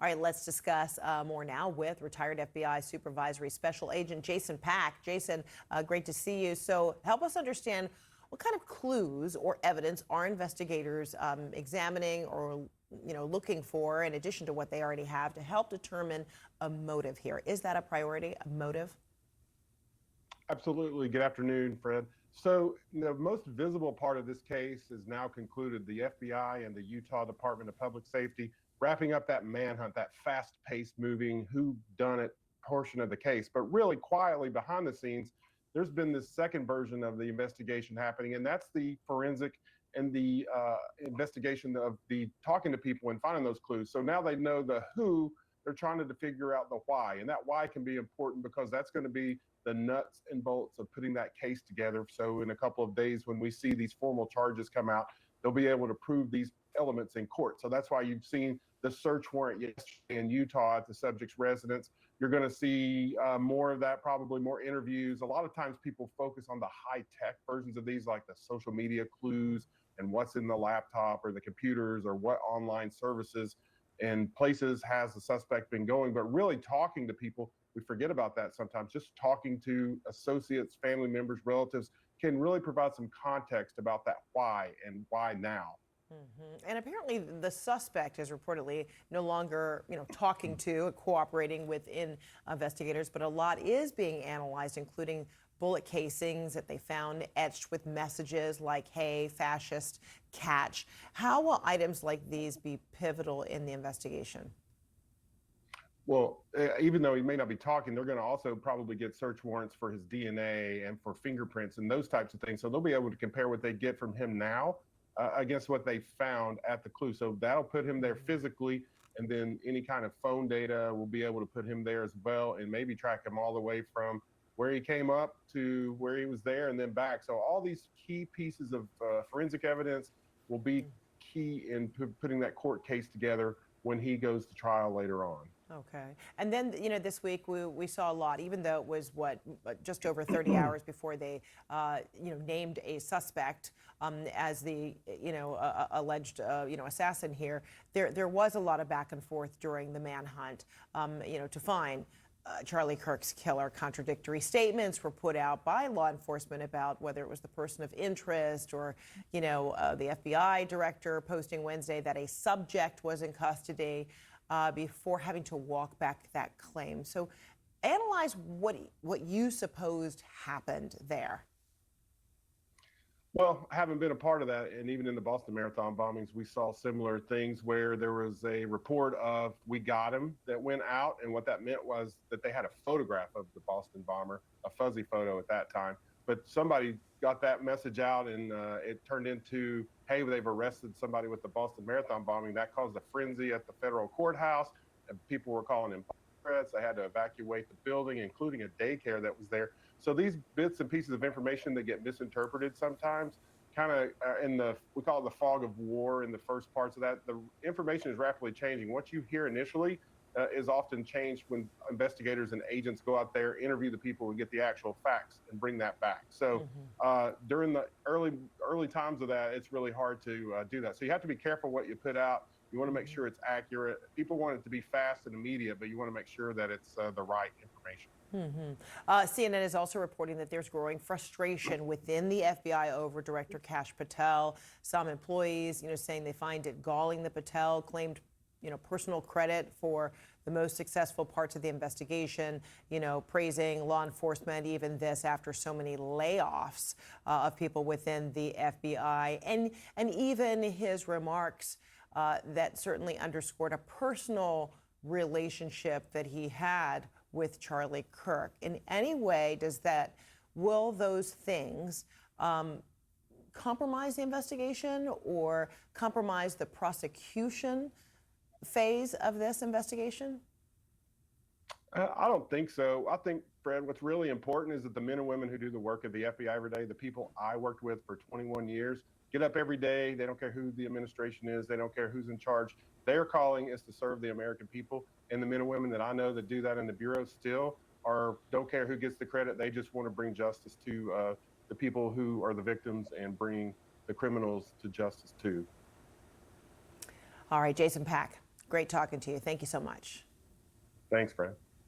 All right, let's discuss more now with retired FBI Supervisory Special Agent Jason Pack. Jason, great to see you. So help us understand what kind of clues or evidence are investigators examining or looking for, in addition to what they already have, to help determine a motive here. Is that a priority, a motive? Absolutely. Good afternoon, Fred. So the most visible part of this case is now concluded. The FBI and the Utah Department of Public Safety wrapping up that manhunt, that fast-paced moving whodunit portion of the case. But really quietly behind the scenes, there's been this second version of the investigation happening, and that's the forensic and the investigation of the talking to people and finding those clues. So now they know the who, they're trying to figure out the why. And that why can be important because that's going to be the nuts and bolts of putting that case together. So in a couple of days, when we see these formal charges come out, they'll be able to prove these elements in court. So that's why you've seen the search warrant yesterday in Utah at the subject's residence. You're going to see more of that, probably more interviews. A lot of times people focus on the high-tech versions of these, like the social media clues and what's in the laptop or the computers or what online services and places has the suspect been going. But really talking to people, we forget about that sometimes. Just talking to associates, family members, relatives can really provide some context about that why and why now. And apparently the suspect is reportedly no longer, talking to, cooperating with investigators, but a lot is being analyzed, including bullet casings that they found etched with messages like, hey, fascist, catch. How will items like these be pivotal in the investigation? Well, even though he may not be talking, they're going to also probably get search warrants for his DNA and for fingerprints and those types of things. So they'll be able to compare what they get from him now against what they found at the clue. So that'll put him there physically, and then any kind of phone data will be able to put him there as well, and maybe track him all the way from where he came up to where he was there and then back. So all these key pieces of forensic evidence will be key in putting that court case together when he goes to trial later on. Okay. And then, this week we saw a lot, even though it was just over 30 hours before they, named a suspect as the, alleged, assassin here. There was a lot of back and forth during the manhunt, to find Charlie Kirk's killer. Contradictory statements were put out by law enforcement about whether it was the person of interest or, the FBI director posting Wednesday that a subject was in custody before having to walk back that claim. So analyze what you supposed happened there. Well, I haven't been a part of that. And even in the Boston Marathon bombings, we saw similar things where there was a report of "we got him" that went out. And what that meant was that they had a photograph of the Boston bomber, a fuzzy photo at that time. But somebody got that message out and it turned into, hey, they've arrested somebody with the Boston Marathon bombing. That caused a frenzy at the federal courthouse. And people were calling in threats. They had to evacuate the building, including a daycare that was there. So these bits and pieces of information that get misinterpreted sometimes, kind of we call it the fog of war in the first parts of that. The information is rapidly changing. What you hear initially is often changed when investigators and agents go out there, interview the people, and get the actual facts and bring that back. So during the early times of that, it's really hard to do that. So you have to be careful what you put out. You want to make sure it's accurate. People want it to be fast and immediate, but you want to make sure that it's the right information. CNN is also reporting that there's growing frustration within the FBI over Director Kash Patel. Some employees, saying they find it galling that Patel claimed, personal credit for the most successful parts of the investigation, praising law enforcement, even this after so many layoffs of people within the FBI. And even his remarks that certainly underscored a personal relationship that he had with Charlie Kirk. In any way, will those things compromise the investigation or compromise the prosecution phase of this investigation? I don't think so. I think, Fred, what's really important is that the men and women who do the work of the FBI every day, the people I worked with for 21 years, get up every day. They don't care who the administration is. They don't care who's in charge. Their calling is to serve the American people. And the men and women that I know that do that in the Bureau still don't care who gets the credit. They just want to bring justice to the people who are the victims and bring the criminals to justice too. All right, Jason Pack, Great talking to you. Thank you so much. Thanks, Fran.